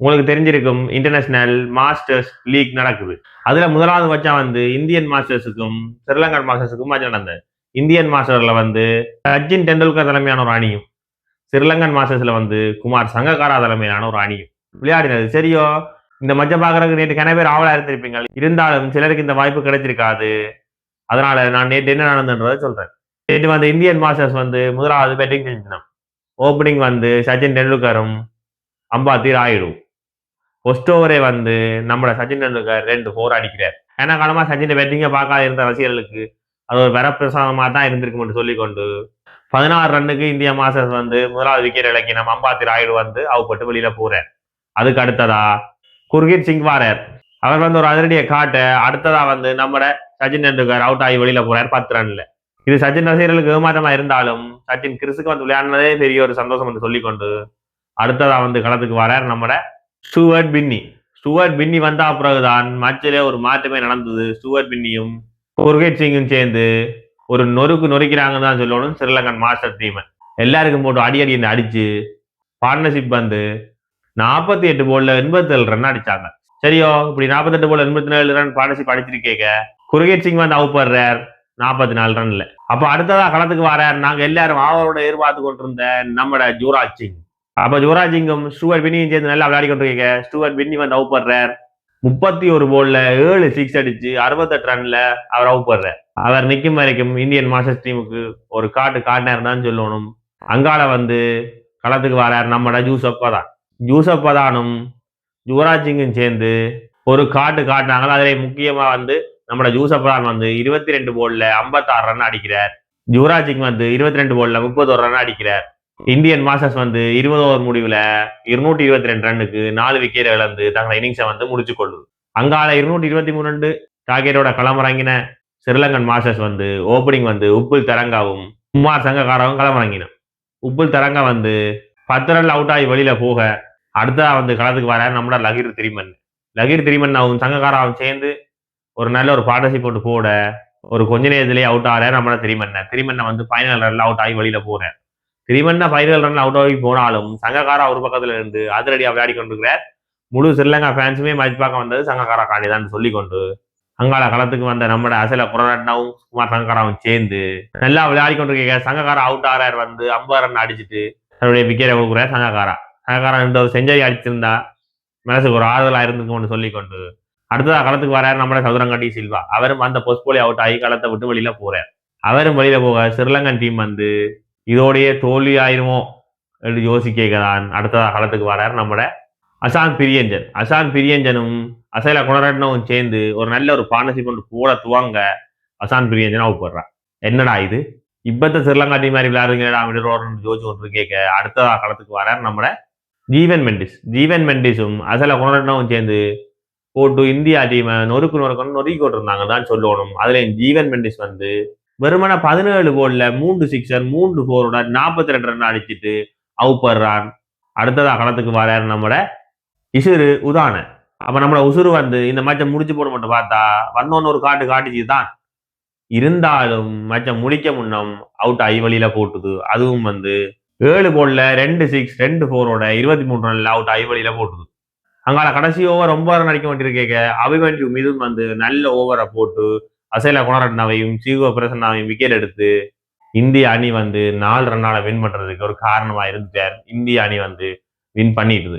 உங்களுக்கு தெரிஞ்சிருக்கும் international masters league நடக்குது. அதுல முதலாவது மச்சான் வந்து இந்தியன் மாஸ்டர்ஸுக்கும் ஸ்ரீலங்கன் மாஸ்டர்ஸுக்கும் மச்சான் நடந்தது. இந்தியன் மாஸ்டர்ல வந்து சச்சின் டெண்டுல்கர் தலைமையான ஒரு அணியும், ஸ்ரீலங்கன் மாஸ்டர்ஸ்ல வந்து குமார் சங்ககாரா தலைமையிலான ஒரு அணியும் விளையாடினது. சரியோ, இந்த மச்ச பாக்குறதுக்கு நேற்று கன பேர் ஆவலா இருந்திருப்பீங்க. இருந்தாலும் சிலருக்கு இந்த வாய்ப்பு கிடைச்சிருக்காது. அதனால நான் நேற்று என்ன நடந்ததுன்றதை சொல்றேன். நேற்று வந்து இந்தியன் மாஸ்டர்ஸ் வந்து முதலாவது பேட்டிங் செஞ்சினோம். ஓப்பனிங் வந்து சச்சின் டெண்டுல்கரும் அம்பாத்தி ராயுடும். ஃபர்ஸ்ட் ஓவரே வந்து நம்ம சச்சின் டெண்டுல்கர் 2 4 அடிக்கிறார். ஏன்னா காலமா சச்சின் பேட்டிங்கை பார்க்காத இருந்த ரசிகர்களுக்கு அது ஒரு வரப்பிரசாதமா தான் இருந்திருக்கும்னு சொல்லிக்கொண்டு 16 ரன்னுக்கு இந்தியா மாஸ்டர்ஸ் வந்து முதலாவது விக்கெட் இலக்கி நம்ம அம்பாத்தி ராயுடு வந்து அவுப்பட்டு வெளியில போறார். அதுக்கு அடுத்ததா குர்கீத் சிங் வாரர். அவர் வந்து ஒரு அதிரடியை காட்ட அடுத்ததா வந்து நம்ம சச்சின் டெண்டுல்கர் அவுட் ஆகி வெளியில போறார் 10 ரன்ல. இது சச்சின் ரசிகர்களுக்கு ஏமாற்றமா இருந்தாலும் சச்சின் கிறிஸுக்கு வந்து விளையாடினதே பெரிய ஒரு சந்தோஷம் என்று சொல்லிக்கொண்டு அடுத்ததா வந்து களத்துக்கு வரார் நம்ம ஸ்டூவர்ட் பின்னி. ஸ்டூவர்ட் பின்னி வந்தா பிறகுதான் மேட்சிலே ஒரு மாற்றமே நடந்தது. ஸ்டூவர்ட் பின்னியும் குர்கீத் சிங்கும் சேர்ந்து ஒரு நொறுக்கிறாங்கன்னு தான் சொல்லணும் ஸ்ரீலங்கன் மாஸ்டர் டீம். எல்லாருக்கும் போட்டு அடி அடிச்சு பார்ட்னர்ஷிப் வந்து 48 போல்ல 87 ரன் அடிச்சாங்க. சரியோ, இப்படி 48 போல 87 ரன் பார்ட்னர்ஷிப் அடிச்சிருக்கேங்க. குர்கீத் சிங் வந்து அவுட் பண்றார் 44 ரன்ல. அப்ப அடுத்ததா களத்துக்கு வரார் நாங்க எல்லாரும் ஆவலோட எதிர்பார்த்து கொண்டிருந்த நம்ம யுவராஜ் சிங். அப்ப யுவராஜ் சிங்கும் ஸ்டூவர்ட் பின்னியும் சேர்ந்து நல்லா விளையாடி கொண்டிருக்கீங்க. ஸ்டூவர்ட் பின்னி வந்து அவுட் பண்றார் 31 போல்ல 7 6 அடிச்சு 68 ரன்ல அவர் அவுட் பண்றார். அவர் நிக்கும் வரைக்கும் இந்தியன் மாஸ்டர்ஸ் டீமுக்கு ஒரு காட்டினார் தான் சொல்லணும். அங்கால வந்து களத்துக்கு வரார் நம்ம ஜூசப் பதானும் யுவராஜ் சிங்கும் சேர்ந்து ஒரு காட்டினாங்க. அதிலே முக்கியமா வந்து நம்ம ஜூசப் பதான் வந்து 22 போல்ல 56 ரன் அடிக்கிறார். யுவராஜ் சிங் வந்து 22 போல்ல 31 ரன் அடிக்கிறார். இந்தியன் மாஸ்டர்ஸ் வந்து 20 ஓவர் முடிவுல 222 ரன்னுக்கு 4 விக்கெட் இழந்து தங்களை இன்னிங்ஸை வந்து முடிச்சு கொள்ளுது. அங்கால 223 ரன் டார்கெட்டோட களமிறங்கின ஸ்ரீலங்கன் மாஸ்டர்ஸ் வந்து ஓப்பனிங் வந்து உப்புல் தரங்காவும் குமார் சங்ககாராவும் களமிறங்கின. உப்புல் தரங்கா வந்து 10 ரன்ல அவுட் ஆகி வெளியில போக அடுத்ததா வந்து களத்துக்கு வர நம்ம லகீர் திரிமன்னாவும் சங்ககாராவும் சேர்ந்து ஒரு நல்ல ஒரு பார்ட்னர்ஷிப் போட்டு போட ஒரு கொஞ்ச நேரத்திலேயே அவுட் ஆகிற நம்ம திரிமன்ன வந்து ஃபைனல் ரன்ல அவுட் ஆகி வெளியில போறேன். திரிமன்னா ஃபைனல் ரன்ல அவுட் ஆகி போனாலும் சங்ககாரா ஒரு பக்கத்துல இருந்து அதிரடியா விளையாடி கொண்டிருக்கிறார். முழு ஸ்ரீலங்கா ஃபேன்ஸுமே மேட்ச் பார்க்க வந்தது சங்ககாரா காண்டிதான் சொல்லிக்கொண்டு அங்கால களத்துக்கு வந்த நம்ம அசல புரட்னாவும் குமார் சங்ககாராவும் சேர்ந்து நல்லா விளையாடி கொண்டிருக்க. சங்ககாரா அவுட் ஆறார் வந்து 50 ரன் அடிச்சுட்டு தன்னுடைய விக்கெட்டை கொடுக்குறார். சங்ககாரா இந்த ஒரு செஞ்சுரி அடிச்சிருந்தா மனசுக்கு ஒரு ஆறுதலா இருந்துக்கும்னு சொல்லிக்கொண்டு அடுத்ததா களத்துக்கு வராரு நம்ம சதுரங்கட்டி சில்வா. அவரும் அந்த போஸ்ட் அவுட் ஆகி களத்தை விட்டு வெளியில போறார். அவரும் வெளியில போக ஸ்ரீலங்கன் டீம் வந்து இதோடைய தோல்வி ஆயிருமோ என்று யோசிக்கதான் அடுத்ததா களத்துக்கு வரார் நம்ம அசான் பிரியஞ்சனும் அசைல குணரட்னவும் சேர்ந்து ஒரு நல்ல ஒரு பார்ட்னர்ஷிப் கொண்டு போட துவங்க அசான் பிரியஞ்சன் அவுட் போடுறான். என்னடா இது இப்பத்த ஸ்ரீலங்கா டீம் மாதிரி விளையாடுறீங்களா யோசிச்சு கொண்டு கேட்க அடுத்ததா களத்துக்கு வரார் நம்ம ஜீவன் மெண்டிஸும் அசல குணரட்னவும் சேர்ந்து போட்டு இந்தியா டீமை நொறுக்கி கொண்டிருந்தாங்க தான் சொல்லணும். அதுல ஜீவன் மெண்டிஸ் வந்து வெறுமன 17 போல்ல 3 சிக்ஸர் 3 4 42 ரன் அடிச்சுட்டு அவுட் பண்றான். அடுத்ததா களத்துக்கு வராரு நம்ம இசுரு உதான. அப்ப நம்ம உசுறு வந்து இந்த மேட்சை முடிச்சு போட மட்டும் பார்த்தா வந்தோன்னு ஒரு காட்டிச்சு தான். இருந்தாலும் மேட்சை முடிக்க முன்னம் அவுட் ஆகி வெளியில போட்டுது. அதுவும் வந்து 7 போல்ல 2 6 2 4 23 ரன்ல அவுட் ஆகி வெளியில போட்டுது. அங்கால கடைசி ஓவர் 9 ரன் அடிக்க வேண்டியிருக்க அபிமன்யு மீதும் வந்து நல்ல ஓவரை போட்டு அசைல குணரட்னாவையும் சீகோ பிரசன்னாவையும் விக்கெட் எடுத்து இந்திய அணி வந்து 4 ரன்னால வின் பண்றதுக்கு ஒரு காரணமா இருந்துட்டார். இந்திய அணி வந்து வின் பண்ணிடுது.